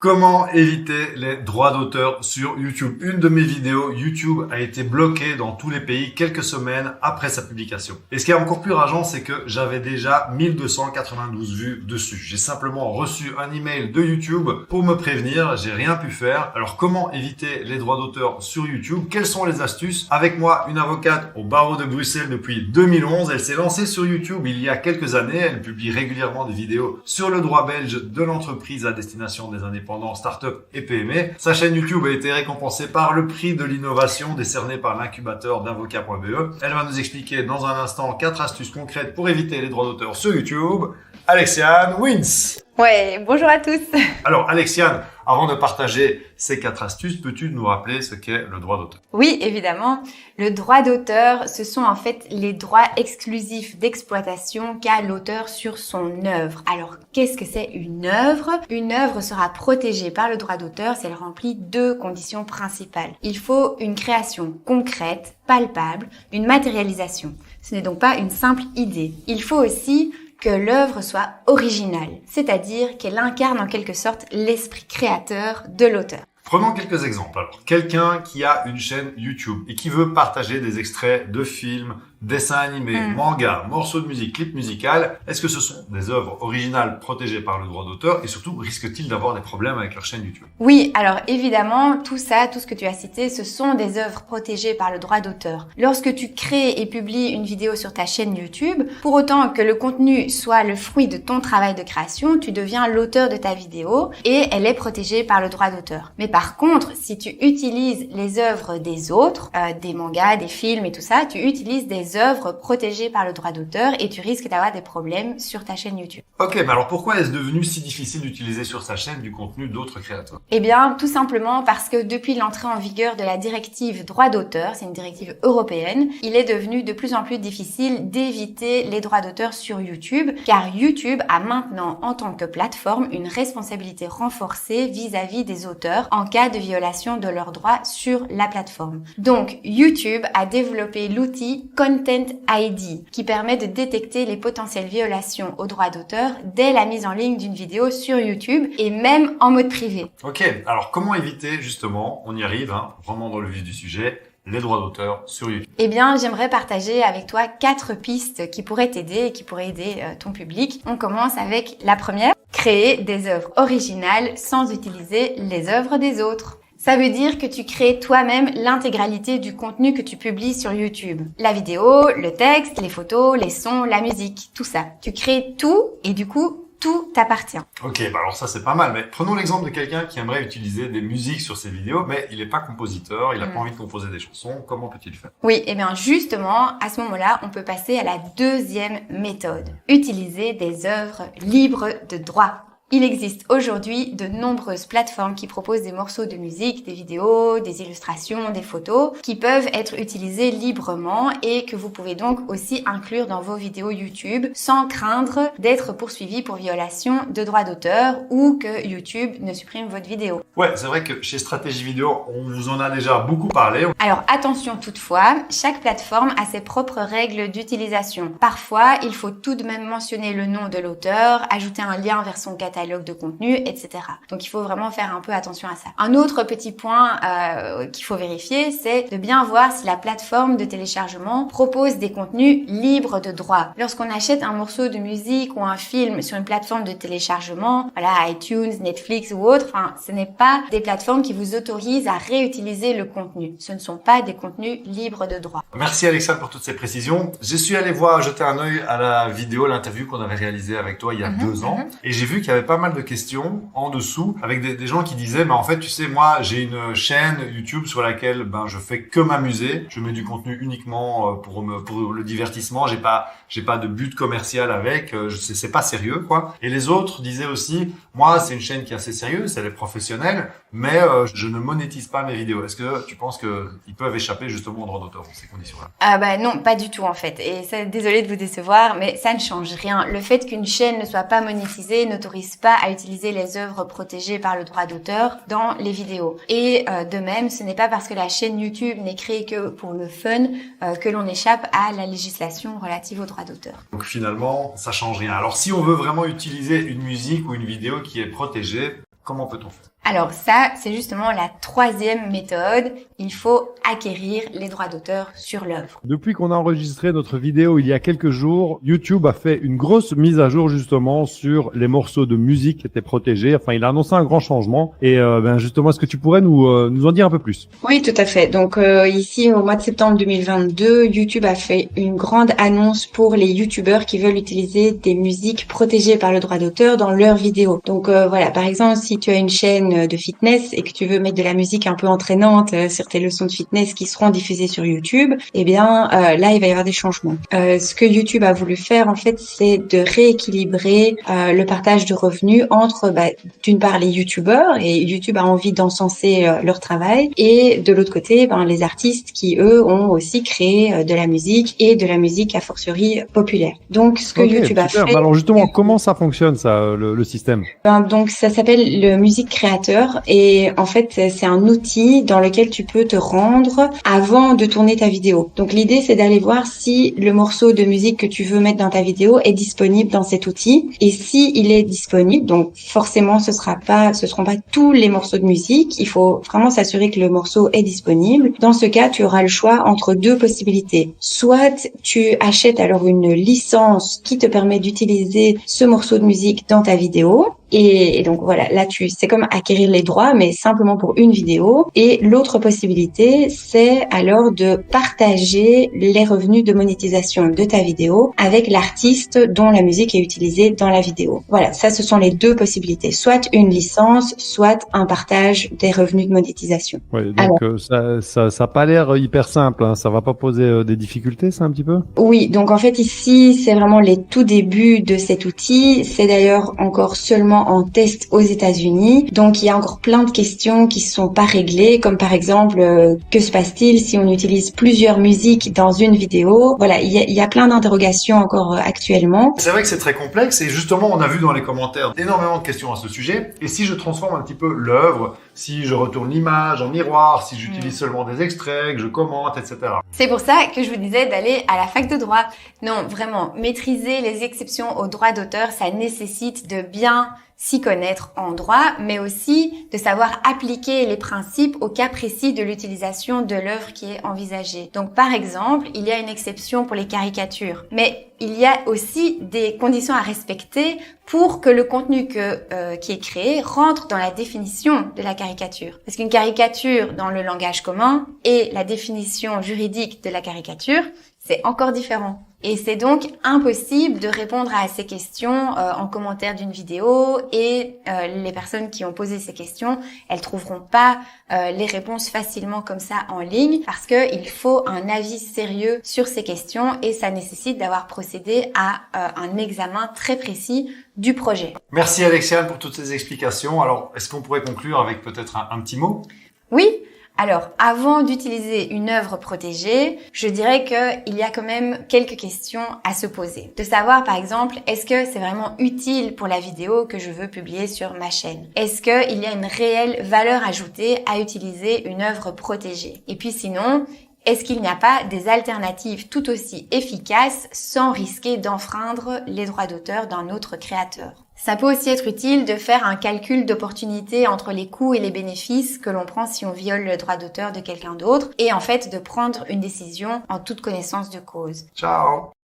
Comment éviter les droits d'auteur sur YouTube? Une de mes vidéos YouTube a été bloquée dans tous les pays quelques semaines après sa publication. Et ce qui est encore plus rageant, c'est que j'avais déjà 1292 vues dessus. J'ai simplement reçu un email de YouTube pour me prévenir, j'ai rien pu faire. Alors comment éviter les droits d'auteur sur YouTube? Quelles sont les astuces? Avec moi, une avocate au barreau de Bruxelles depuis 2011. Elle s'est lancée sur YouTube il y a quelques années. Elle publie régulièrement des vidéos sur le droit belge de l'entreprise à destination des indépendants, start-up et PME. Sa chaîne YouTube a été récompensée par le prix de l'innovation décerné par l'incubateur d'avocat.be. Elle va nous expliquer dans un instant 4 astuces concrètes pour éviter les droits d'auteur sur YouTube. Alexiane Wins. Ouais, bonjour à tous. Alors Alexiane, avant de partager ces 4 astuces, peux-tu nous rappeler ce qu'est le droit d'auteur? Oui, évidemment. Le droit d'auteur, ce sont en fait les droits exclusifs d'exploitation qu'a l'auteur sur son œuvre. Alors, qu'est-ce que c'est une œuvre? Une œuvre sera protégée par le droit d'auteur si elle remplit 2 conditions principales. Il faut une création concrète, palpable, une matérialisation. Ce n'est donc pas une simple idée. Il faut aussi que l'œuvre soit originale, c'est-à-dire qu'elle incarne en quelque sorte l'esprit créateur de l'auteur. Prenons quelques exemples. Alors, quelqu'un qui a une chaîne YouTube et qui veut partager des extraits de films, dessins animés, mangas, morceaux de musique, clips musicaux, est-ce que ce sont des œuvres originales protégées par le droit d'auteur et surtout risquent-ils d'avoir des problèmes avec leur chaîne YouTube? Oui, alors évidemment, tout ce que tu as cité, ce sont des œuvres protégées par le droit d'auteur. Lorsque tu crées et publies une vidéo sur ta chaîne YouTube, pour autant que le contenu soit le fruit de ton travail de création, tu deviens l'auteur de ta vidéo et elle est protégée par le droit d'auteur. Mais par contre, si tu utilises les œuvres des autres, des mangas, des films et tout ça, tu utilises des œuvres protégées par le droit d'auteur et tu risques d'avoir des problèmes sur ta chaîne YouTube. Ok, mais alors pourquoi est-ce devenu si difficile d'utiliser sur sa chaîne du contenu d'autres créateurs? Eh bien, tout simplement parce que depuis l'entrée en vigueur de la directive droit d'auteur, c'est une directive européenne, il est devenu de plus en plus difficile d'éviter les droits d'auteur sur YouTube, car YouTube a maintenant, en tant que plateforme, une responsabilité renforcée vis-à-vis des auteurs en cas de violation de leurs droits sur la plateforme. Donc, YouTube a développé l'outil Content ID, qui permet de détecter les potentielles violations aux droits d'auteur dès la mise en ligne d'une vidéo sur YouTube et même en mode privé. Ok, alors comment éviter justement, on y arrive, vraiment dans le vif du sujet, les droits d'auteur sur YouTube? Eh bien, j'aimerais partager avec toi 4 pistes qui pourraient t'aider et qui pourraient aider ton public. On commence avec la première, créer des œuvres originales sans utiliser les œuvres des autres. Ça veut dire que tu crées toi-même l'intégralité du contenu que tu publies sur YouTube. La vidéo, le texte, les photos, les sons, la musique, tout ça. Tu crées tout et du coup, tout t'appartient. Ok, bah alors ça c'est pas mal, mais prenons l'exemple de quelqu'un qui aimerait utiliser des musiques sur ses vidéos, mais il n'est pas compositeur, il n'a pas envie de composer des chansons, comment peut-il faire? Oui, et bien justement, à ce moment-là, on peut passer à la deuxième méthode. Utiliser des œuvres libres de droit. Il existe aujourd'hui de nombreuses plateformes qui proposent des morceaux de musique, des vidéos, des illustrations, des photos qui peuvent être utilisés librement et que vous pouvez donc aussi inclure dans vos vidéos YouTube sans craindre d'être poursuivi pour violation de droits d'auteur ou que YouTube ne supprime votre vidéo. Ouais, c'est vrai que chez Stratégie Vidéo, on vous en a déjà beaucoup parlé. Alors attention toutefois, chaque plateforme a ses propres règles d'utilisation. Parfois, il faut tout de même mentionner le nom de l'auteur, ajouter un lien vers son catalogue de contenu, etc. Donc il faut vraiment faire un peu attention à ça. Un autre petit point qu'il faut vérifier, c'est de bien voir si la plateforme de téléchargement propose des contenus libres de droit. Lorsqu'on achète un morceau de musique ou un film sur une plateforme de téléchargement, voilà, iTunes, Netflix ou autre, ce n'est pas des plateformes qui vous autorisent à réutiliser le contenu. Ce ne sont pas des contenus libres de droit. Merci Alexandre pour toutes ces précisions. Je suis allé jeter un œil à la vidéo, l'interview qu'on avait réalisée avec toi il y a 2 ans, et j'ai vu qu'il y avait pas mal de questions en dessous avec des gens qui disaient mais en fait tu sais moi j'ai une chaîne YouTube sur laquelle je fais que m'amuser, je mets du contenu uniquement pour le divertissement, j'ai pas de but commercial avec, c'est pas sérieux quoi. Et les autres disaient aussi moi c'est une chaîne qui est assez sérieuse, elle est professionnelle, mais je ne monétise pas mes vidéos. Est-ce que tu penses que ils peuvent échapper justement au droit d'auteur dans ces conditions-là? Non, pas du tout en fait. Et désolée de vous décevoir, mais ça ne change rien. Le fait qu'une chaîne ne soit pas monétisée n'autorise pas à utiliser les œuvres protégées par le droit d'auteur dans les vidéos. Et de même, ce n'est pas parce que la chaîne YouTube n'est créée que pour le fun que l'on échappe à la législation relative au droit d'auteur. Donc finalement, ça change rien. Alors si on veut vraiment utiliser une musique ou une vidéo qui est protégée, Comment peut-on faire? Alors ça, c'est justement la troisième méthode. Il faut acquérir les droits d'auteur sur l'œuvre. Depuis qu'on a enregistré notre vidéo il y a quelques jours, YouTube a fait une grosse mise à jour justement sur les morceaux de musique qui étaient protégés. Enfin, il a annoncé un grand changement. Et justement, est-ce que tu pourrais nous en dire un peu plus? Oui, tout à fait. Donc ici, au mois de septembre 2022, YouTube a fait une grande annonce pour les YouTubeurs qui veulent utiliser des musiques protégées par le droit d'auteur dans leurs vidéos. Donc voilà, par exemple, si tu as une chaîne de fitness et que tu veux mettre de la musique un peu entraînante sur tes leçons de fitness qui seront diffusées sur YouTube, eh bien là, il va y avoir des changements. Ce que YouTube a voulu faire, en fait, c'est de rééquilibrer le partage de revenus entre, d'une part, les YouTubeurs, et YouTube a envie d'encenser leur travail, et de l'autre côté, les artistes qui, eux, ont aussi créé de la musique, et de la musique a fortiori populaire. Donc, ce que YouTube a fait... Alors justement, comment ça fonctionne, ça, le système? Donc, ça s'appelle le Music Creator, et en fait, c'est un outil dans lequel tu peux te rendre avant de tourner ta vidéo. Donc, l'idée, c'est d'aller voir si le morceau de musique que tu veux mettre dans ta vidéo est disponible dans cet outil. Et si il est disponible, donc forcément, ce seront pas tous les morceaux de musique. Il faut vraiment s'assurer que le morceau est disponible. Dans ce cas, tu auras le choix entre deux possibilités. Soit tu achètes alors une licence qui te permet d'utiliser ce morceau de musique dans ta vidéo. Et donc voilà, là c'est comme acquérir les droits, mais simplement pour une vidéo. Et l'autre possibilité, c'est alors de partager les revenus de monétisation de ta vidéo avec l'artiste dont la musique est utilisée dans la vidéo. Voilà, ça ce sont les deux possibilités, soit une licence, soit un partage des revenus de monétisation. Ouais, donc ça a pas l'air hyper simple, hein. Ça va pas poser des difficultés, ça, un petit peu? Oui, donc en fait ici, c'est vraiment les tout débuts de cet outil. C'est d'ailleurs encore seulement en test aux États-Unis. Donc il y a encore plein de questions qui sont pas réglées, comme par exemple que se passe-t-il si on utilise plusieurs musiques dans une vidéo? Voilà, il y a plein d'interrogations encore actuellement. C'est vrai que c'est très complexe et justement on a vu dans les commentaires énormément de questions à ce sujet. Et si je transforme un petit peu l'œuvre, si je retourne l'image en miroir, si j'utilise seulement des extraits, que je commente, etc. C'est pour ça que je vous disais d'aller à la fac de droit. Non, vraiment, maîtriser les exceptions au droit d'auteur, ça nécessite de bien s'y connaître en droit, mais aussi de savoir appliquer les principes au cas précis de l'utilisation de l'œuvre qui est envisagée. Donc, par exemple, il y a une exception pour les caricatures, mais il y a aussi des conditions à respecter pour que le contenu qui est créé rentre dans la définition de la caricature. Parce qu'une caricature dans le langage commun et la définition juridique de la caricature, c'est encore différent. Et c'est donc impossible de répondre à ces questions en commentaire d'une vidéo et les personnes qui ont posé ces questions, elles trouveront pas les réponses facilement comme ça en ligne parce que il faut un avis sérieux sur ces questions et ça nécessite d'avoir procédé à un examen très précis du projet. Merci Alexiane pour toutes ces explications. Alors, est-ce qu'on pourrait conclure avec peut-être un petit mot? Oui. Alors, avant d'utiliser une œuvre protégée, je dirais qu'il y a quand même quelques questions à se poser. De savoir, par exemple, est-ce que c'est vraiment utile pour la vidéo que je veux publier sur ma chaîne? Est-ce qu'il y a une réelle valeur ajoutée à utiliser une œuvre protégée? Et puis sinon, est-ce qu'il n'y a pas des alternatives tout aussi efficaces sans risquer d'enfreindre les droits d'auteur d'un autre créateur? Ça peut aussi être utile de faire un calcul d'opportunité entre les coûts et les bénéfices que l'on prend si on viole le droit d'auteur de quelqu'un d'autre et en fait de prendre une décision en toute connaissance de cause. Ciao!